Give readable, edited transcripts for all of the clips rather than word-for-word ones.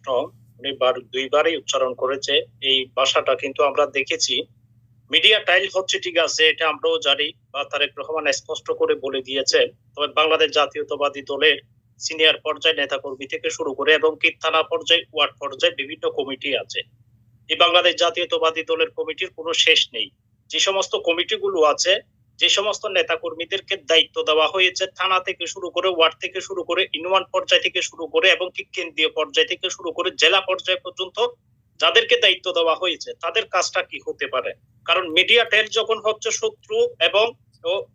প্রশ্ন উনি দুইবারই উচ্চারণ করেছে। এই ভাষাটা কিন্তু আমরা দেখেছি। মিডিয়া টাইল হচ্ছে, ঠিক আছে, এটা আমরাও জানি বা তারেক রহমান স্পষ্ট করে বলে দিয়েছেন। তবে বাংলাদেশ জাতীয়তাবাদী দলের সিনিয়র পর্যায়ে নেতাকর্মী থেকে শুরু করে এবং কি থানা পর্যায়ে, ওয়ার্ড পর্যায়ে বিভিন্ন কমিটি আছে। এই বাংলাদেশ জাতীয়তাবাদী দলের কমিটির কোনো শেষ নেই। যে সমস্ত কমিটিগুলো আছে, যে সমস্ত নেতাকর্মীদেরকে দায়িত্ব দেওয়া হয়েছে, থানা থেকে শুরু করে, ওয়ার্ড থেকে শুরু করে, ইউনিয়ন পর্যায় থেকে শুরু করে এবং কি কেন্দ্রীয় পর্যায় থেকে শুরু করে জেলা পর্যায় পর্যন্ত যাদেরকে দায়িত্ব দেওয়া হয়েছে, তাদের কাজটা কি হতে পারে? কারণ মিডিয়া টেল যখন হচ্ছে শত্রু এবং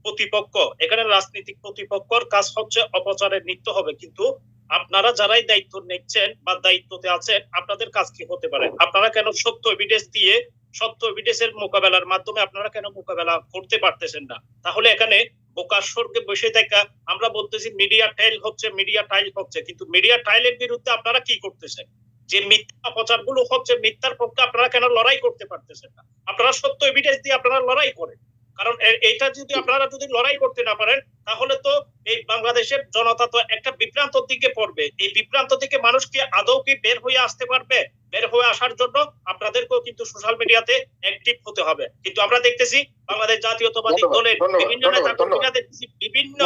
প্রতিপক্ষ, এখানে রাজনৈতিক প্রতিপক্ষর কাজ হচ্ছে অপচারের নিত্য হবে। কিন্তু আপনারা যারাই দায়িত্ব নিচ্ছেন বা দায়িত্বতে আছেন, আপনাদের কাজ কি হতে পারে? আপনারা কেন সত্য এভিডেন্স দিয়ে, সত্য এভিডেন্সের মোকাবেলার মাধ্যমে আপনারা কেন মোকাবেলা করতে পারতেছেন না? তাহলে এখানে বোকার স্বর্গে বসে থাকা আমরা বলতেছি মিডিয়া টাইল হচ্ছে, মিডিয়া টাইল হচ্ছে, কিন্তু মিডিয়া টাইলের বিরুদ্ধে আপনারা কি করতেছেন? যে মিথ্যা প্রচার গুলো হচ্ছে, মিথ্যার পক্ষে আপনারা কেন লড়াই করতে পারতেছেন না? আপনারা সত্য এভিডেন্স দিয়ে আপনারা লড়াই করেন। কারণ এটা যদি আপনারা যদি লড়াই করতে না পারেন, তাহলে তো এই বাংলাদেশের জনতা তো একটা বিভ্রান্ত দিকে পড়বে। এই বিভ্রান্ত দিকে মানুষ কি আদৌ কি বের হয়ে আসতে পারবে? বের হয়ে আসার জন্য আপনাদেরকেও কিন্তু সোশ্যাল মিডিয়াতে অ্যাক্টিভ হতে হবে। কিন্তু আমরা দেখতেছি বাংলাদেশ জাতীয়তাবাদী দলের বিভিন্ন নেতাকর্মীরা দেখতেছি বিভিন্ন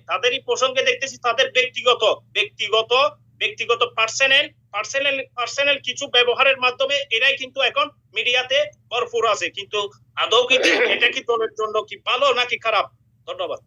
তাদেরই প্রসঙ্গে দেখতেছি তাদের ব্যক্তিগত পার্সোনাল কিছু ব্যবহারের মাধ্যমে এরাই কিন্তু এখন মিডিয়াতে ভরপুর আছে। কিন্তু আদৌ কি এটা কি দলের জন্য কি ভালো নাকি খারাপ? ধন্যবাদ।